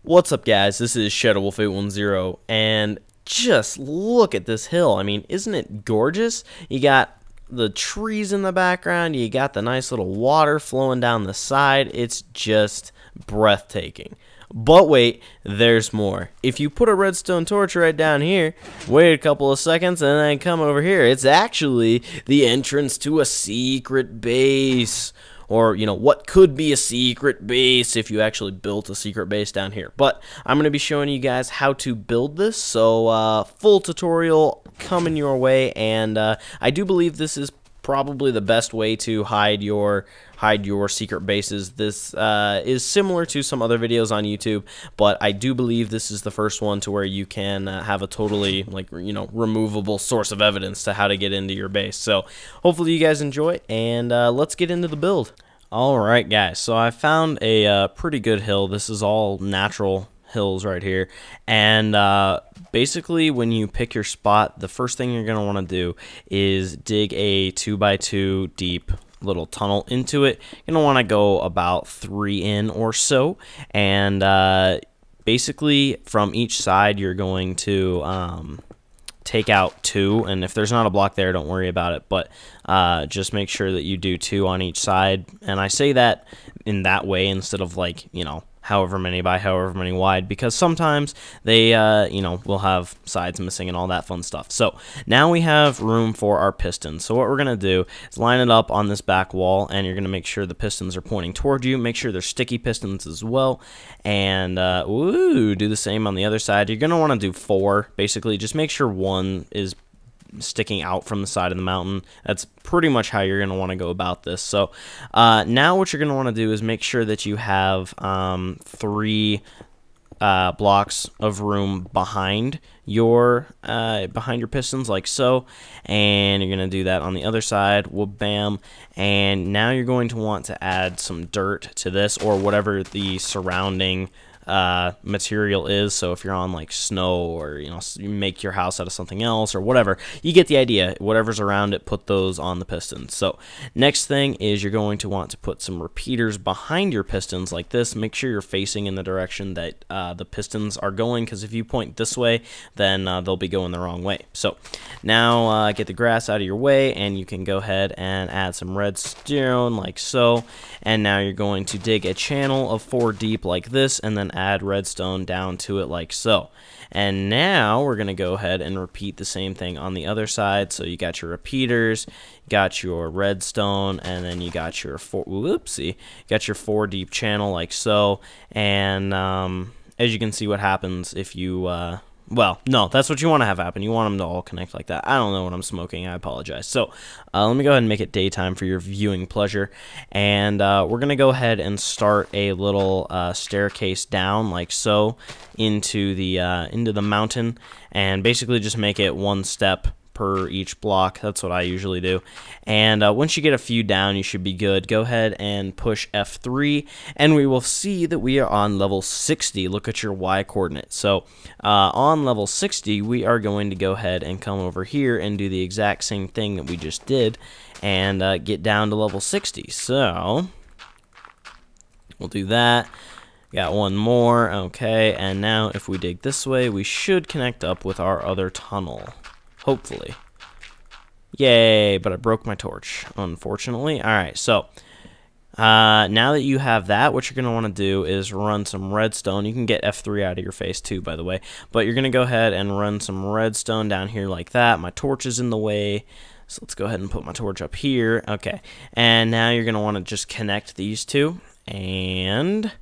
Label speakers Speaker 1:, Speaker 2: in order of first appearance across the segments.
Speaker 1: What's up, guys? This is ShadowWolf810, and just look at this hill. I mean, isn't it gorgeous? You got the trees in the background, you got the nice little water flowing down the side. It's just breathtaking. But wait, there's more. If you put a redstone torch right down here, wait a couple of seconds, and then come over here, it's actually the entrance to a secret base. Or, you know, what could be a secret base if you actually built a secret base down here. But I'm going to be showing you guys how to build this, so full tutorial coming your way, and I do believe this is probably the best way to hide your secret bases. This is similar to some other videos on YouTube, but I do believe this is the first one to where you can have a totally, like, you know, removable source of evidence to how to get into your base. So hopefully you guys enjoy it, and let's get into the build. Alright guys, so I found a pretty good hill. This is all natural hills right here, and basically when you pick your spot, the first thing you're going to want to do is dig a 2x2 deep little tunnel into it. You're going to want to go about 3 in or so, and basically from each side you're going to take out 2, and if there's not a block there, don't worry about it, but just make sure that you do 2 on each side. And I say that in that way instead of, like, you know, however many by however many wide, because sometimes they you know, will have sides missing and all that fun stuff. So now we have room for our pistons. So what we're gonna do is line it up on this back wall, and you're gonna make sure the pistons are pointing toward you. Make sure they're sticky pistons as well, and do the same on the other side. You're gonna want to do 4, basically. Just make sure 1 is sticking out from the side of the mountain. That's pretty much how you're going to want to go about this. So now what you're going to want to do is make sure that you have 3 blocks of room behind your pistons, like so, and you're going to do that on the other side. Whoop, bam. And now you're going to want to add some dirt to this, or whatever the surrounding material is. So if you're on, like, snow, or, you know, you make your house out of something else or whatever, you get the idea. Whatever's around it, put those on the pistons. So next thing is you're going to want to put some repeaters behind your pistons like this. Make sure you're facing in the direction that the pistons are going, because if you point this way, then they'll be going the wrong way. So now get the grass out of your way, and you can go ahead and add some redstone like so. And now you're going to dig a channel of 4 deep like this, and then add redstone down to it like so. And now we're going to go ahead and repeat the same thing on the other side. So you got your repeaters, got your redstone, and then you got your 4 deep channel like so. And as you can see, what happens if you well, no, that's what you want to have happen. You want them to all connect like that. I don't know what I'm smoking. I apologize. So let me go ahead and make it daytime for your viewing pleasure. And we're going to go ahead and start a little staircase down like so into the mountain. And basically just make it 1 step per each block. That's what I usually do. And once you get a few down, you should be good. Go ahead and push F3, and we will see that we are on level 60. Look at your Y coordinate. So on level 60, we are going to go ahead and come over here and do the exact same thing that we just did, and get down to level 60. So we'll do that. Got 1 more. Okay, and now if we dig this way, we should connect up with our other tunnel. Hopefully. Yay, but I broke my torch, unfortunately. Alright, so now that you have that, what you're going to want to do is run some redstone. You can get F3 out of your face too, by the way. But you're going to go ahead and run some redstone down here like that. My torch is in the way, so let's go ahead and put my torch up here. Okay, and now you're going to want to just connect these 2 and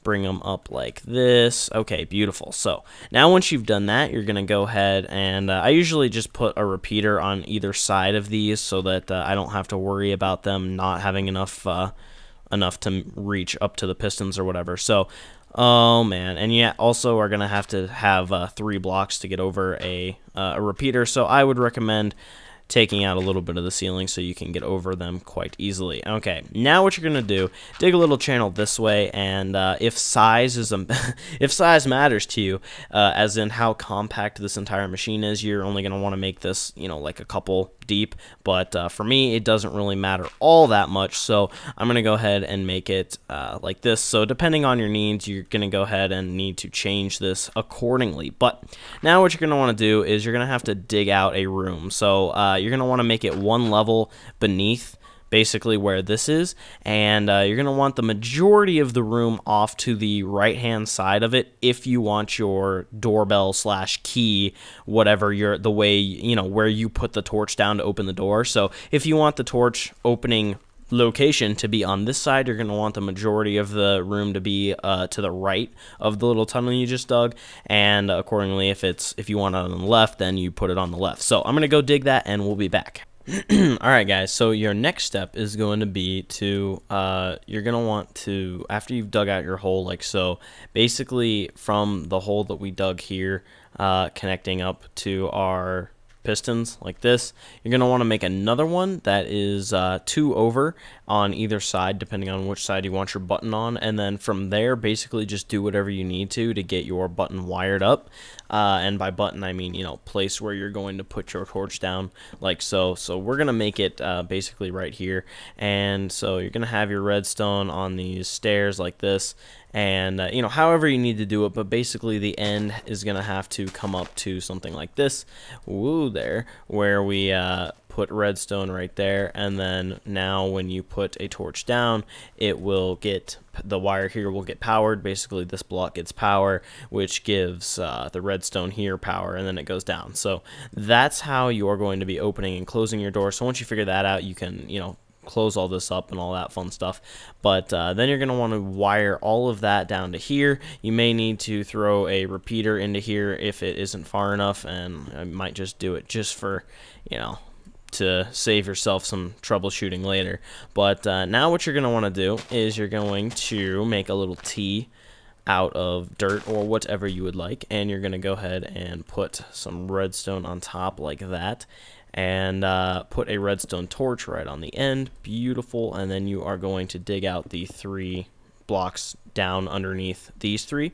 Speaker 1: bring them up like this. Okay, beautiful. So now once you've done that, you're gonna go ahead and I usually just put a repeater on either side of these so that I don't have to worry about them not having enough to reach up to the pistons or whatever. So oh man, and yeah, also are gonna have to have 3 blocks to get over a repeater, so I would recommend taking out a little bit of the ceiling so you can get over them quite easily. Okay, now what you're gonna do, dig a little channel this way, and if size is if size matters to you, as in how compact this entire machine is, you're only gonna want to make this, you know, like a couple deep, but for me it doesn't really matter all that much, so I'm gonna go ahead and make it like this. So depending on your needs, you're gonna go ahead and need to change this accordingly. But now what you're gonna want to do is you're gonna have to dig out a room. So you're gonna want to make it one level beneath basically where this is, and you're going to want the majority of the room off to the right hand side of it if you want your doorbell slash key, whatever the way, you know, where you put the torch down to open the door. So if you want the torch opening location to be on this side, you're going to want the majority of the room to be to the right of the little tunnel you just dug, and accordingly, if you want it on the left, then you put it on the left. So I'm going to go dig that and we'll be back. Alright guys, so your next step is going to be to, you're going to want to, after you've dug out your hole like so, basically from the hole that we dug here, connecting up to our pistons like this, you're going to want to make another one that is 2 over on either side, depending on which side you want your button on, and then from there basically just do whatever you need to get your button wired up, and by button I mean, you know, place where you're going to put your torch down like so. So we're going to make it basically right here, and so you're going to have your redstone on these stairs like this, and you know, however you need to do it, but basically the end is gonna have to come up to something like this, woo, there, where we put redstone right there, and then now when you put a torch down, it will get, the wire here will get powered. Basically this block gets power, which gives the redstone here power, and then it goes down. So that's how you're going to be opening and closing your door. So once you figure that out, you can, you know, close all this up and all that fun stuff. But then you're going to want to wire all of that down to here. You may need to throw a repeater into here if it isn't far enough, and I might just do it just for, you know, to save yourself some troubleshooting later. But now what you're going to want to do is you're going to make a little T out of dirt or whatever you would like, and you're going to go ahead and put some redstone on top like that, and put a redstone torch right on the end. Beautiful. And then you are going to dig out the 3 blocks down underneath these 3,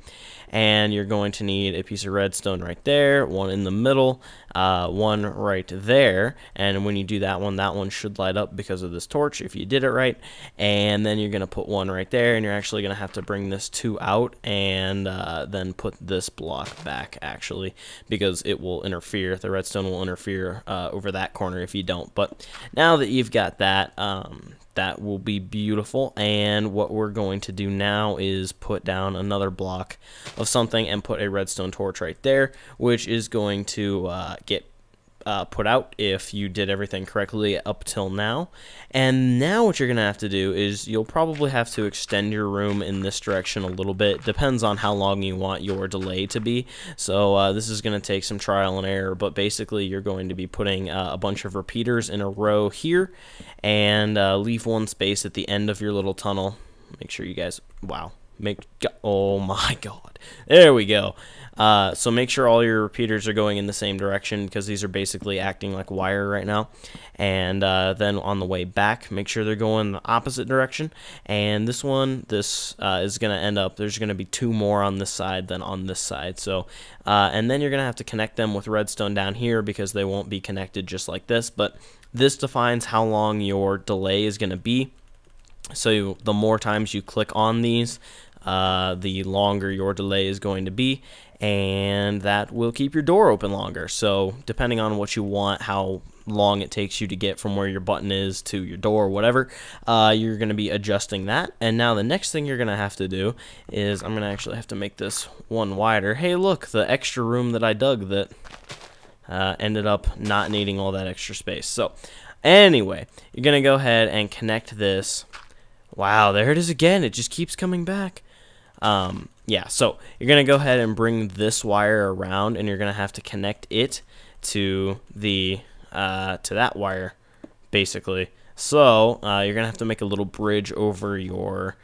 Speaker 1: and you're going to need a piece of redstone right there, one in the middle, one right there, and when you do that one should light up because of this torch if you did it right. And then you're going to put one right there, and you're actually going to have to bring this 2 out, and then put this block back actually, because it will interfere, the redstone will interfere over that corner if you don't. But now that you've got that, that will be beautiful. And what we're going to do now is put down another block of something and put a redstone torch right there, which is going to get put out if you did everything correctly up till now. And now what you're gonna have to do is you'll probably have to extend your room in this direction a little bit. Depends on how long you want your delay to be. So this is gonna take some trial and error, but basically you're going to be putting a bunch of repeaters in a row here, and leave one space at the end of your little tunnel. Make sure you guys, wow, oh my god, there we go. So make sure all your repeaters are going in the same direction, because these are basically acting like wire right now. And then on the way back, make sure they're going the opposite direction. And this one, is going to end up, there's going to be 2 more on this side than on this side. So, and then you're going to have to connect them with redstone down here, because they won't be connected just like this. But this defines how long your delay is going to be. So the more times you click on these, the longer your delay is going to be, and that will keep your door open longer. So depending on what you want, how long it takes you to get from where your button is to your door or whatever, you're going to be adjusting that. And now the next thing you're going to have to do is, I'm going to actually have to make this one wider. Hey look, the extra room that I dug that ended up not needing all that extra space. So anyway, you're going to go ahead and connect this. Wow, there it is again. It just keeps coming back. Yeah, so you're going to go ahead and bring this wire around, and you're going to have to connect it to the to that wire, basically. So you're going to have to make a little bridge over your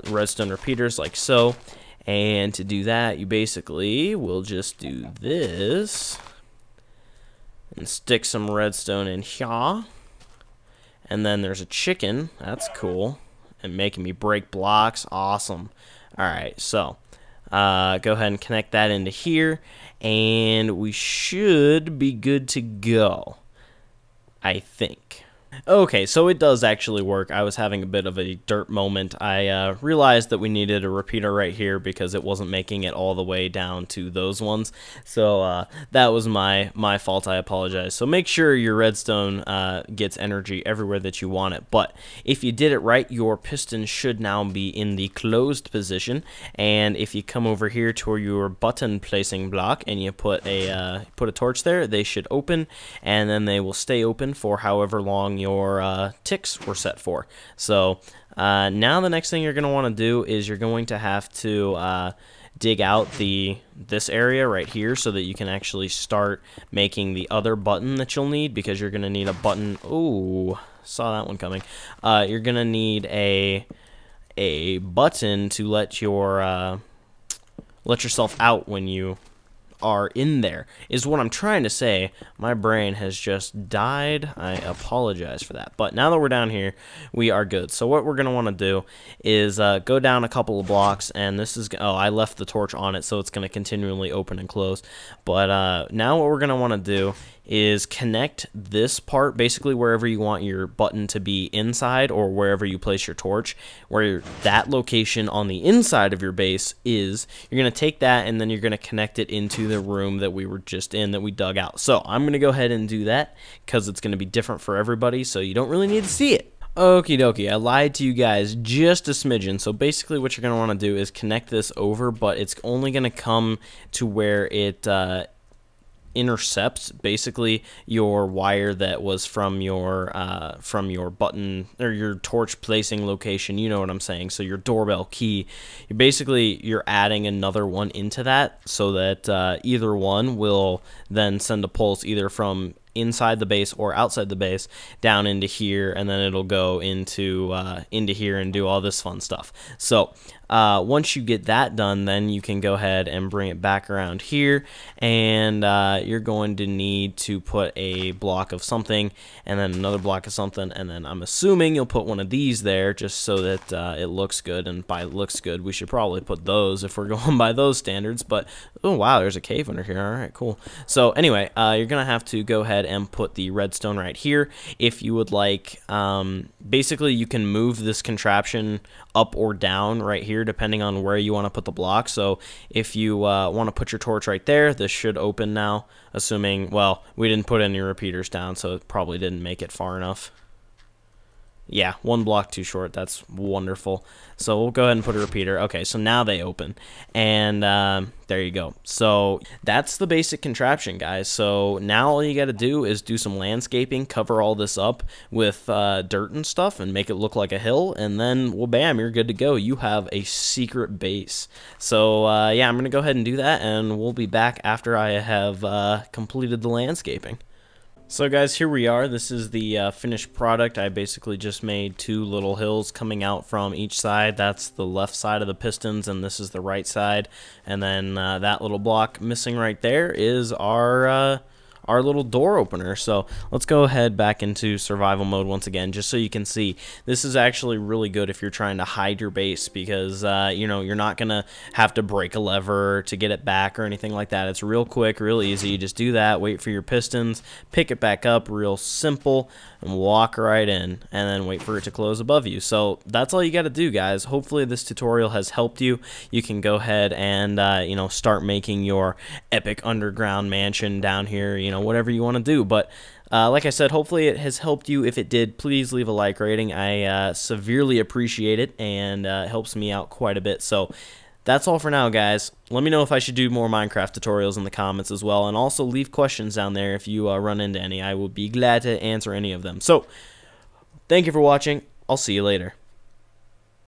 Speaker 1: redstone repeaters like so. And to do that, you basically will just do this and stick some redstone in here. And then there's a chicken. That's cool. And making me break blocks. Awesome. Alright, so go ahead and connect that into here, and we should be good to go. I think. Okay, so it does actually work. I was having a bit of a dirt moment. I realized that we needed a repeater right here because it wasn't making it all the way down to those ones. So that was my fault. I apologize. So make sure your redstone gets energy everywhere that you want it. But if you did it right, your piston should now be in the closed position. And if you come over here to your button placing block and you put a torch there, they should open, and then they will stay open for however long your ticks were set for. So now the next thing you're going to want to do is you're going to have to dig out this area right here so that you can actually start making the other button that you'll need, because you're going to need a button. Ooh, saw that one coming. You're going to need a button to let yourself out when you are in there, is what I'm trying to say. My brain has just died. I apologize for that. But now that we're down here, we are good. So what we're going to want to do is go down a couple of blocks, and this is, oh, I left the torch on it, so it's going to continually open and close. But now what we're going to want to do is connect this part, basically wherever you want your button to be inside, or wherever you place your torch, where that location on the inside of your base is. You're going to take that and then you're going to connect it into the room that we were just in, that we dug out. So I'm going to go ahead and do that because it's going to be different for everybody, so you don't really need to see it. Okie dokie, I lied to you guys just a smidgen. So basically what you're going to want to do is connect this over, but it's only going to come to where it intercepts basically your wire that was from your button or your torch placing location. You know what I'm saying? So your doorbell key, you're adding another one into that, so that either one will then send a pulse either from inside the base or outside the base down into here, and then it'll go into here and do all this fun stuff. So once you get that done, then you can go ahead and bring it back around here, and you're going to need to put a block of something and then another block of something, and then I'm assuming you'll put one of these there just so that it looks good. And by looks good, we should probably put those if we're going by those standards. But oh wow, there's a cave under here. All right, cool. So anyway, you're gonna have to go ahead and put the redstone right here. If you would like, basically you can move this contraption up or down right here depending on where you want to put the block. So if you want to put your torch right there, this should open now, assuming, well, we didn't put any repeaters down, so it probably didn't make it far enough. Yeah, one block too short. That's wonderful. So we'll go ahead and put a repeater. Okay, so now they open, and there you go. So that's the basic contraption, guys. So now all you got to do is do some landscaping, cover all this up with dirt and stuff, and make it look like a hill, and then, well, bam, you're good to go. You have a secret base. So yeah, I'm going to go ahead and do that, and we'll be back after I have completed the landscaping. So guys, here we are. This is the finished product. I basically just made two little hills coming out from each side. That's the left side of the pistons, and this is the right side. And then that little block missing right there is our little door opener. So let's go ahead back into survival mode once again, just so you can see. This is actually really good if you're trying to hide your base, because you know, you're not gonna have to break a lever to get it back or anything like that. It's real quick, real easy. You just do that, wait for your pistons, pick it back up, real simple, and walk right in, and then wait for it to close above you. So that's all you got to do, guys. Hopefully this tutorial has helped you. You can go ahead and you know, start making your epic underground mansion down here, you know, whatever you want to do. But like I said, hopefully it has helped you. If it did, please leave a like rating. I severely appreciate it, and it helps me out quite a bit. So that's all for now, guys. Let me know if I should do more Minecraft tutorials in the comments as well, and also leave questions down there if you run into any. I will be glad to answer any of them. So thank you for watching. I'll see you later.